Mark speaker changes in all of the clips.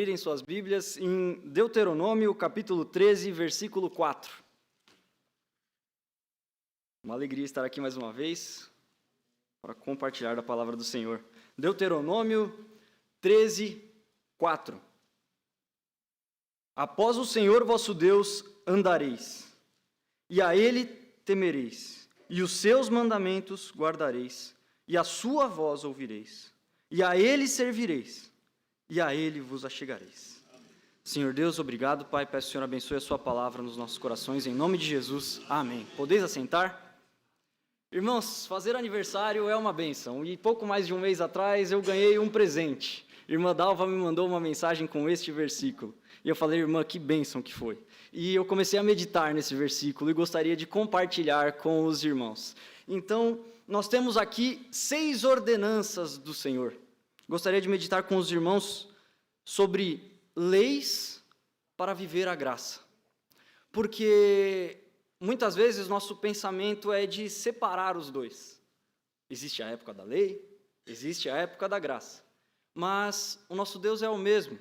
Speaker 1: Abrirem suas Bíblias em Deuteronômio, capítulo 13, versículo 4. Uma alegria estar aqui mais uma vez para compartilhar da palavra do Senhor. Deuteronômio 13, 4. Após o Senhor vosso Deus andareis, e a Ele temereis, e os seus mandamentos guardareis, e a sua voz ouvireis, e a Ele servireis, e a Ele vos achegareis. Senhor Deus, obrigado, Pai. Peço que o Senhor abençoe a sua palavra nos nossos corações, em nome de Jesus. Amém. Podeis assentar? Irmãos, fazer aniversário é uma bênção, e pouco mais de um mês atrás eu ganhei um presente. Irmã Dalva me mandou uma mensagem com este versículo, e eu falei, irmã, que bênção que foi. E eu comecei a meditar nesse versículo e gostaria de compartilhar com os irmãos. Então, nós temos aqui 6 ordenanças do Senhor. Gostaria de meditar com os irmãos sobre leis para viver a graça. Porque muitas vezes nosso pensamento é de separar os dois. Existe a época da lei, existe a época da graça. Mas o nosso Deus é o mesmo.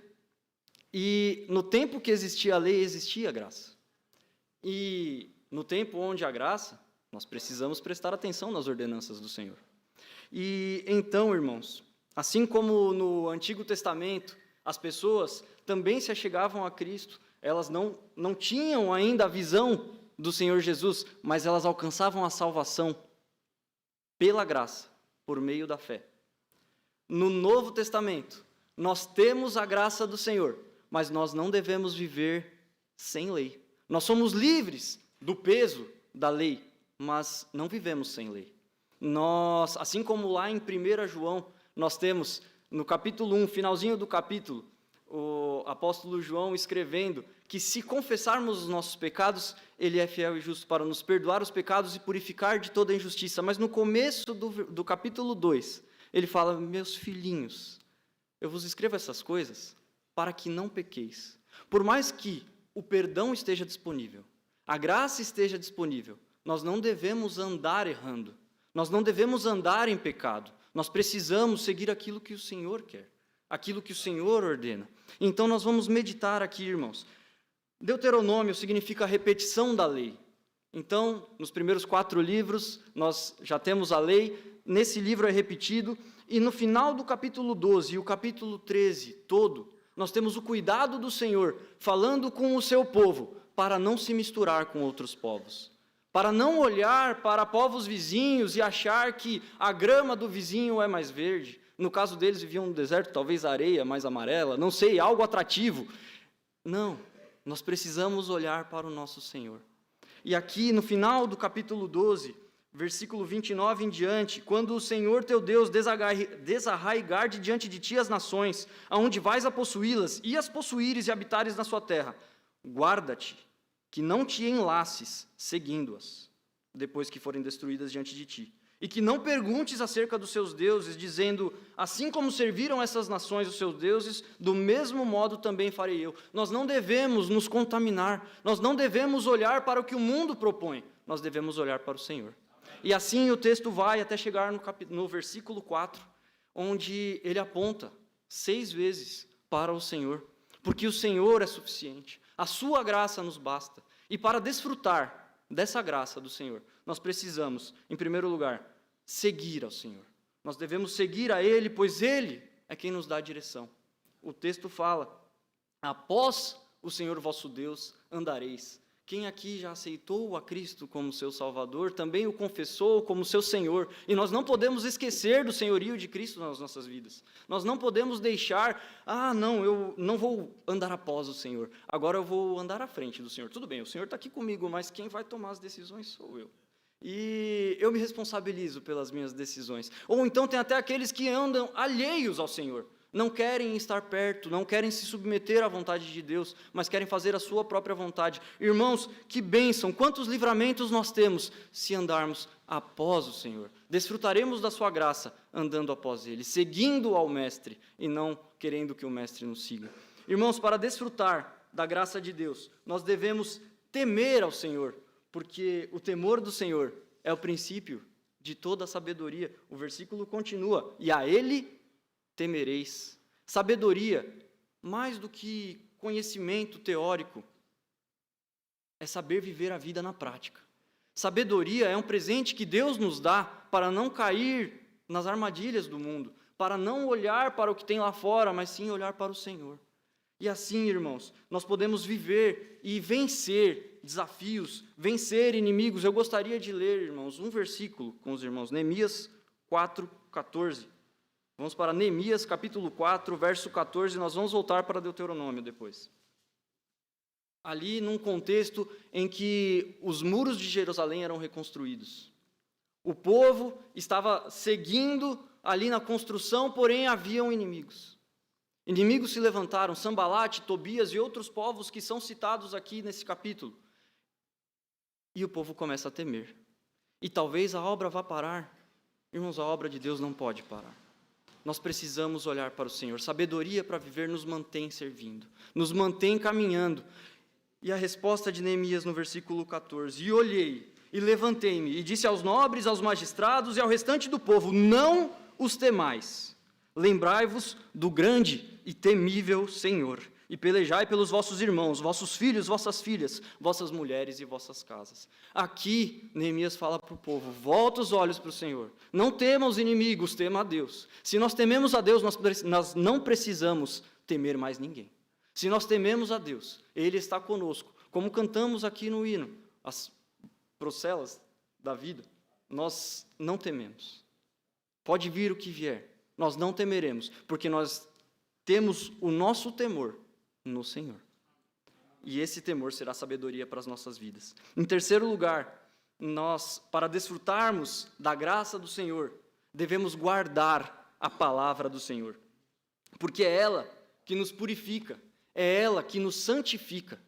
Speaker 1: E no tempo que existia a lei, existia a graça. E no tempo onde há graça, nós precisamos prestar atenção nas ordenanças do Senhor. E então, irmãos, assim como no Antigo Testamento, as pessoas também se achegavam a Cristo, elas não tinham ainda a visão do Senhor Jesus, mas elas alcançavam a salvação pela graça, por meio da fé. No Novo Testamento, nós temos a graça do Senhor, mas nós não devemos viver sem lei. Nós somos livres do peso da lei, mas não vivemos sem lei. Nós, assim como lá em 1 João, nós temos, no capítulo 1, finalzinho do capítulo, o apóstolo João escrevendo que se confessarmos os nossos pecados, Ele é fiel e justo para nos perdoar os pecados e purificar de toda injustiça. Mas no começo do capítulo 2, ele fala, meus filhinhos, eu vos escrevo essas coisas para que não pequeis. Por mais que o perdão esteja disponível, a graça esteja disponível, nós não devemos andar errando, nós não devemos andar em pecado. Nós precisamos seguir aquilo que o Senhor quer, aquilo que o Senhor ordena. Então nós vamos meditar aqui, irmãos. Deuteronômio significa repetição da lei. Então, nos primeiros 4 livros, nós já temos a lei, nesse livro é repetido, e no final do capítulo 12 e o capítulo 13 todo, nós temos o cuidado do Senhor, falando com o seu povo, para não se misturar com outros povos. Para não olhar para povos vizinhos e achar que a grama do vizinho é mais verde. No caso deles, viviam no deserto, talvez a areia mais amarela, não sei, algo atrativo. Não, nós precisamos olhar para o nosso Senhor. E aqui, no final do capítulo 12, versículo 29 em diante, quando o Senhor teu Deus desarraigar de diante de ti as nações, aonde vais a possuí-las, e as possuíres e habitares na sua terra, guarda-te, que não te enlaces seguindo-as, depois que forem destruídas diante de ti. E que não perguntes acerca dos seus deuses, dizendo, assim como serviram essas nações os seus deuses, do mesmo modo também farei eu. Nós não devemos nos contaminar, nós não devemos olhar para o que o mundo propõe, nós devemos olhar para o Senhor. E assim o texto vai até chegar no versículo 4, onde ele aponta 6 vezes para o Senhor, porque o Senhor é suficiente. A sua graça nos basta. E para desfrutar dessa graça do Senhor, nós precisamos, em primeiro lugar, seguir ao Senhor. Nós devemos seguir a Ele, pois Ele é quem nos dá a direção. O texto fala, após o Senhor vosso Deus andareis. Quem aqui já aceitou a Cristo como seu Salvador, também o confessou como seu Senhor. E nós não podemos esquecer do senhorio de Cristo nas nossas vidas. Nós não podemos deixar, não, eu não vou andar após o Senhor. Agora eu vou andar à frente do Senhor. Tudo bem, o Senhor está aqui comigo, mas quem vai tomar as decisões sou eu. E eu me responsabilizo pelas minhas decisões. Ou então tem até aqueles que andam alheios ao Senhor. Não querem estar perto, não querem se submeter à vontade de Deus, mas querem fazer a sua própria vontade. Irmãos, que bênção, quantos livramentos nós temos se andarmos após o Senhor. Desfrutaremos da sua graça andando após Ele, seguindo ao Mestre e não querendo que o Mestre nos siga. Irmãos, para desfrutar da graça de Deus, nós devemos temer ao Senhor, porque o temor do Senhor é o princípio de toda a sabedoria. O versículo continua, e a Ele temereis. Sabedoria mais do que conhecimento teórico, é saber viver a vida na prática. Sabedoria é um presente que Deus nos dá para não cair nas armadilhas do mundo, para não olhar para o que tem lá fora, mas sim olhar para o Senhor. E assim, irmãos, nós podemos viver e vencer desafios, vencer inimigos. Eu gostaria de ler, irmãos, um versículo com os irmãos, Neemias 4:14. Vamos para Neemias, capítulo 4, verso 14, nós vamos voltar para Deuteronômio depois. Ali num contexto em que os muros de Jerusalém eram reconstruídos. O povo estava seguindo ali na construção, porém haviam inimigos. Inimigos se levantaram, Sambalate, Tobias e outros povos que são citados aqui nesse capítulo. E o povo começa a temer. E talvez a obra vá parar. Irmãos, a obra de Deus não pode parar. Nós precisamos olhar para o Senhor. Sabedoria para viver nos mantém servindo, nos mantém caminhando. E a resposta de Neemias no versículo 14: E olhei, e levantei-me, e disse aos nobres, aos magistrados e ao restante do povo: Não os temais, lembrai-vos do grande e temível Senhor, e pelejai pelos vossos irmãos, vossos filhos, vossas filhas, vossas mulheres e vossas casas. Aqui, Neemias fala para o povo: volta os olhos para o Senhor, não tema os inimigos, tema a Deus. Se nós tememos a Deus, nós não precisamos temer mais ninguém. Se nós tememos a Deus, Ele está conosco, como cantamos aqui no hino, as procelas da vida, nós não tememos. Pode vir o que vier, nós não temeremos, porque nós temos o nosso temor no Senhor. E esse temor será sabedoria para as nossas vidas. Em terceiro lugar, nós, para desfrutarmos da graça do Senhor, devemos guardar a palavra do Senhor, porque é ela que nos purifica, é ela que nos santifica.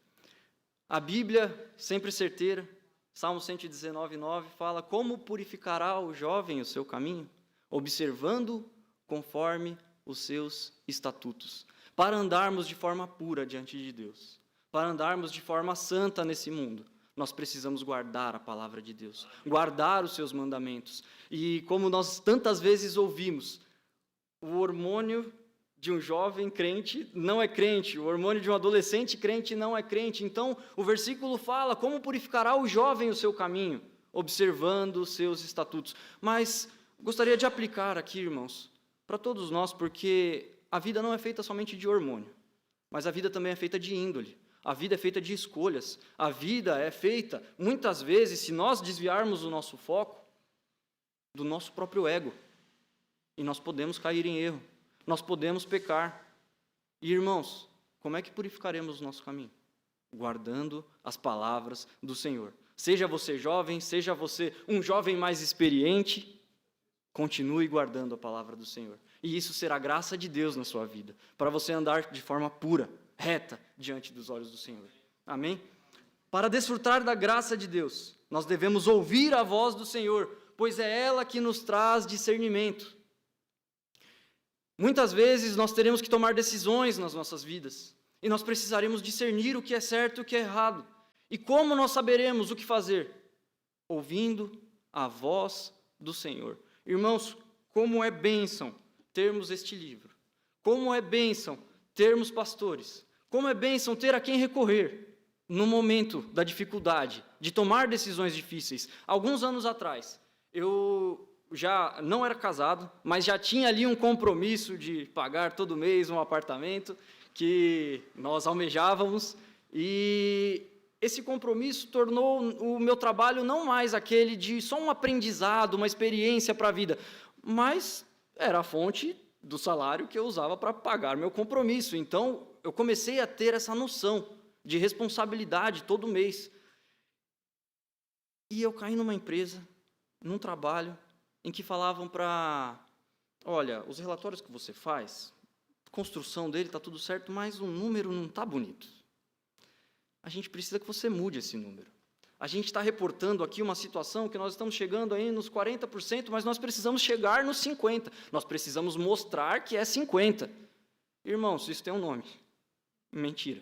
Speaker 1: A Bíblia, sempre certeira, Salmo 119:9 fala: como purificará o jovem o seu caminho? Observando conforme os seus estatutos, para andarmos de forma pura diante de Deus, para andarmos de forma santa nesse mundo, nós precisamos guardar a palavra de Deus, guardar os seus mandamentos. E como nós tantas vezes ouvimos, o hormônio de um jovem crente não é crente, o hormônio de um adolescente crente não é crente. Então, o versículo fala: como purificará o jovem o seu caminho? Observando os seus estatutos. Mas gostaria de aplicar aqui, irmãos, para todos nós, porque a vida não é feita somente de hormônio, mas a vida também é feita de índole, a vida é feita de escolhas, a vida é feita, muitas vezes, se nós desviarmos o nosso foco, do nosso próprio ego, e nós podemos cair em erro, nós podemos pecar. E, irmãos, como é que purificaremos o nosso caminho? Guardando as palavras do Senhor. Seja você jovem, seja você um jovem mais experiente, continue guardando a palavra do Senhor. E isso será graça de Deus na sua vida, para você andar de forma pura, reta, diante dos olhos do Senhor. Amém? Para desfrutar da graça de Deus, nós devemos ouvir a voz do Senhor, pois é ela que nos traz discernimento. Muitas vezes nós teremos que tomar decisões nas nossas vidas, e nós precisaremos discernir o que é certo e o que é errado. E como nós saberemos o que fazer? Ouvindo a voz do Senhor. Irmãos, como é bênção termos este livro. Como é bênção termos pastores. Como é bênção ter a quem recorrer no momento da dificuldade, de tomar decisões difíceis. Alguns anos atrás, eu já não era casado, mas já tinha ali um compromisso de pagar todo mês um apartamento que nós almejávamos, e esse compromisso tornou o meu trabalho não mais aquele de só um aprendizado, uma experiência para a vida, mas era a fonte do salário que eu usava para pagar meu compromisso. Então, eu comecei a ter essa noção de responsabilidade todo mês. E eu caí numa empresa, num trabalho, em que falavam olha, os relatórios que você faz, a construção dele está tudo certo, mas o número não está bonito. A gente precisa que você mude esse número. A gente está reportando aqui uma situação que nós estamos chegando aí nos 40%, mas nós precisamos chegar nos 50%. Nós precisamos mostrar que é 50%. Irmãos, isso tem um nome: mentira.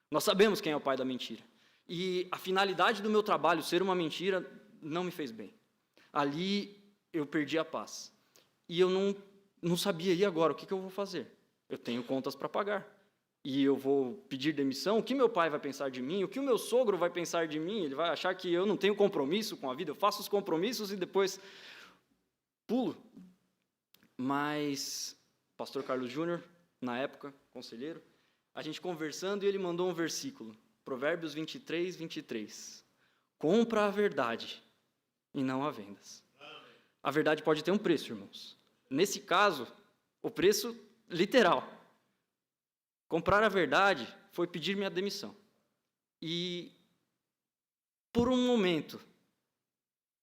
Speaker 1: Nós sabemos quem é o pai da mentira. E a finalidade do meu trabalho ser uma mentira não me fez bem. Ali eu perdi a paz. E eu não sabia, e agora? O que eu vou fazer? Eu tenho contas para pagar. e eu vou pedir demissão, o que meu pai vai pensar de mim? O que o meu sogro vai pensar de mim? Ele vai achar que eu não tenho compromisso com a vida, eu faço os compromissos e depois pulo. Mas pastor Carlos Júnior, na época, conselheiro, a gente conversando e ele mandou um versículo, Provérbios 23, 23. Compra a verdade e não a vendas. A verdade pode ter um preço, irmãos. Nesse caso, o preço literal. Comprar a verdade foi pedir minha demissão. E, por um momento,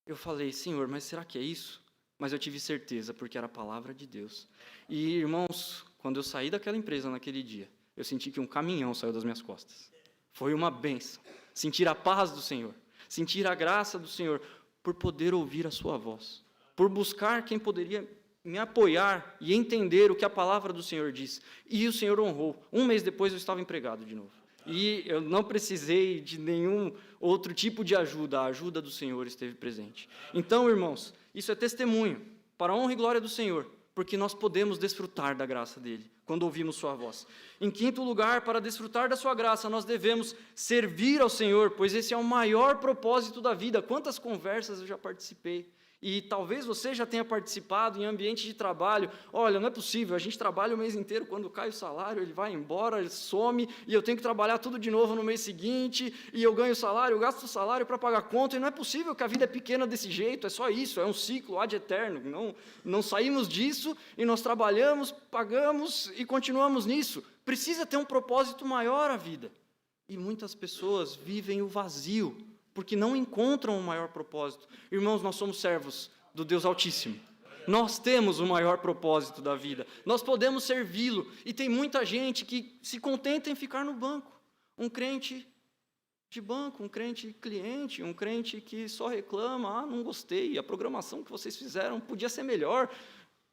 Speaker 1: eu falei, Senhor, mas será que é isso? Mas eu tive certeza, porque era a palavra de Deus. E, irmãos, quando eu saí daquela empresa naquele dia, eu senti que um caminhão saiu das minhas costas. Foi uma bênção. Sentir a paz do Senhor, sentir a graça do Senhor, por poder ouvir a sua voz, por buscar quem poderia me apoiar e entender o que a palavra do Senhor diz. E o Senhor honrou. Um mês depois eu estava empregado de novo. E eu não precisei de nenhum outro tipo de ajuda. A ajuda do Senhor esteve presente. Então, irmãos, isso é testemunho para a honra e glória do Senhor, porque nós podemos desfrutar da graça dele quando ouvimos sua voz. Em quinto lugar, para desfrutar da sua graça, nós devemos servir ao Senhor, pois esse é o maior propósito da vida. Quantas conversas eu já participei. E talvez você já tenha participado em ambiente de trabalho. Olha, não é possível, a gente trabalha o mês inteiro, quando cai o salário, ele vai embora, ele some, e eu tenho que trabalhar tudo de novo no mês seguinte, e eu ganho o salário, eu gasto o salário para pagar conta, e não é possível que a vida é pequena desse jeito, é só isso, é um ciclo ad eterno. Não saímos disso, e nós trabalhamos, pagamos, e continuamos nisso. Precisa ter um propósito maior a vida. E muitas pessoas vivem o vazio, porque não encontram o maior propósito. Irmãos, nós somos servos do Deus Altíssimo. Nós temos o maior propósito da vida. Nós podemos servi-lo. E tem muita gente que se contenta em ficar no banco. Um crente de banco, um crente cliente, um crente que só reclama, não gostei, a programação que vocês fizeram podia ser melhor.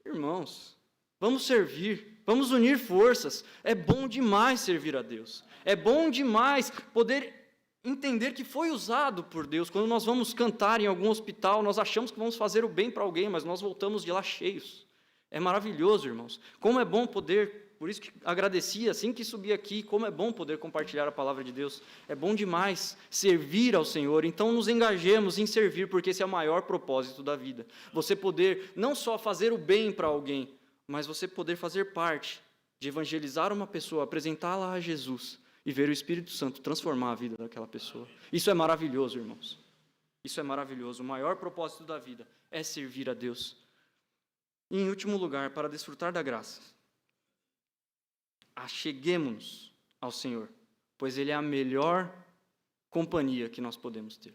Speaker 1: Irmãos, vamos servir, vamos unir forças. É bom demais servir a Deus. É bom demais poder entender que foi usado por Deus. Quando nós vamos cantar em algum hospital, nós achamos que vamos fazer o bem para alguém, mas nós voltamos de lá cheios. É maravilhoso, irmãos. Como é bom poder, por isso que agradeci assim que subi aqui, como é bom poder compartilhar a palavra de Deus. É bom demais servir ao Senhor. Então nos engajemos em servir, porque esse é o maior propósito da vida. Você poder não só fazer o bem para alguém, mas você poder fazer parte de evangelizar uma pessoa, apresentá-la a Jesus, e ver o Espírito Santo transformar a vida daquela pessoa. Isso é maravilhoso, irmãos. Isso é maravilhoso. O maior propósito da vida é servir a Deus. E, em último lugar, para desfrutar da graça, acheguemo-nos ao Senhor, pois Ele é a melhor companhia que nós podemos ter.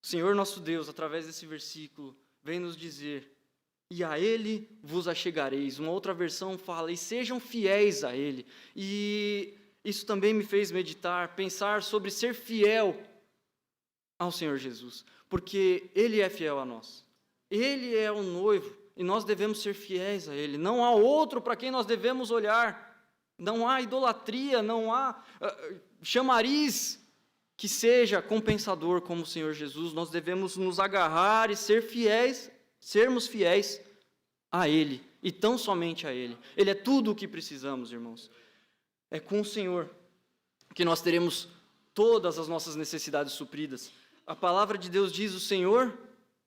Speaker 1: O Senhor nosso Deus, através desse versículo, vem nos dizer: e a Ele vos achegareis. Uma outra versão fala: e sejam fiéis a Ele. E isso também me fez meditar, pensar sobre ser fiel ao Senhor Jesus, porque Ele é fiel a nós. Ele é o noivo e nós devemos ser fiéis a Ele. Não há outro para quem nós devemos olhar. Não há idolatria, não há chamariz que seja compensador como o Senhor Jesus. Nós devemos nos agarrar e ser fiéis, sermos fiéis a Ele e tão somente a Ele. Ele é tudo o que precisamos, irmãos. É com o Senhor que nós teremos todas as nossas necessidades supridas. A palavra de Deus diz: o Senhor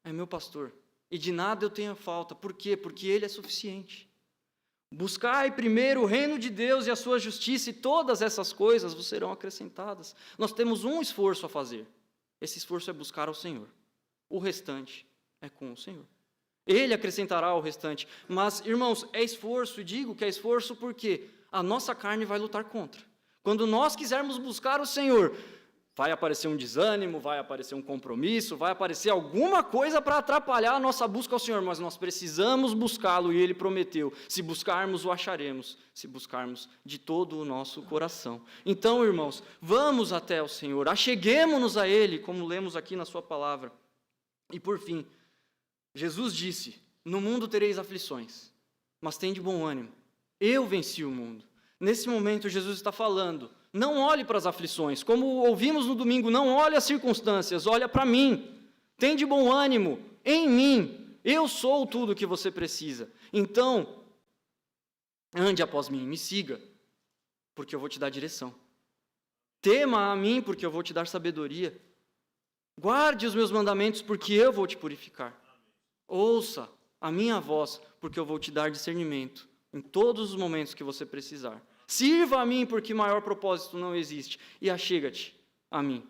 Speaker 1: é meu pastor, e de nada eu tenho falta. Por quê? Porque Ele é suficiente. Buscai primeiro o reino de Deus e a sua justiça, e todas essas coisas vos serão acrescentadas. Nós temos um esforço a fazer. Esse esforço é buscar ao Senhor. O restante é com o Senhor. Ele acrescentará o restante. Mas, irmãos, é esforço, e digo que é esforço porque a nossa carne vai lutar contra. Quando nós quisermos buscar o Senhor, vai aparecer um desânimo, vai aparecer um compromisso, vai aparecer alguma coisa para atrapalhar a nossa busca ao Senhor, mas nós precisamos buscá-lo, e Ele prometeu: se buscarmos, o acharemos, se buscarmos de todo o nosso coração. Então, irmãos, vamos até o Senhor, acheguemo-nos a Ele, como lemos aqui na sua palavra. E por fim, Jesus disse: no mundo tereis aflições, mas tende bom ânimo. Eu venci o mundo. Nesse momento, Jesus está falando: não olhe para as aflições, como ouvimos no domingo, não olhe as circunstâncias, olha para mim. Tem de bom ânimo em mim. Eu sou tudo o que você precisa. Então, ande após mim, me siga. porque eu vou te dar direção. Tema a mim, porque eu vou te dar sabedoria. Guarde os meus mandamentos, porque eu vou te purificar. Ouça a minha voz, porque eu vou te dar discernimento em todos os momentos que você precisar. Sirva a mim, porque maior propósito não existe. E achega-te a mim,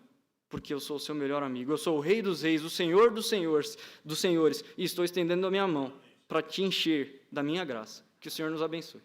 Speaker 1: porque eu sou o seu melhor amigo. Eu sou o Rei dos Reis, o Senhor dos senhores, e estou estendendo a minha mão para te encher da minha graça. Que o Senhor nos abençoe.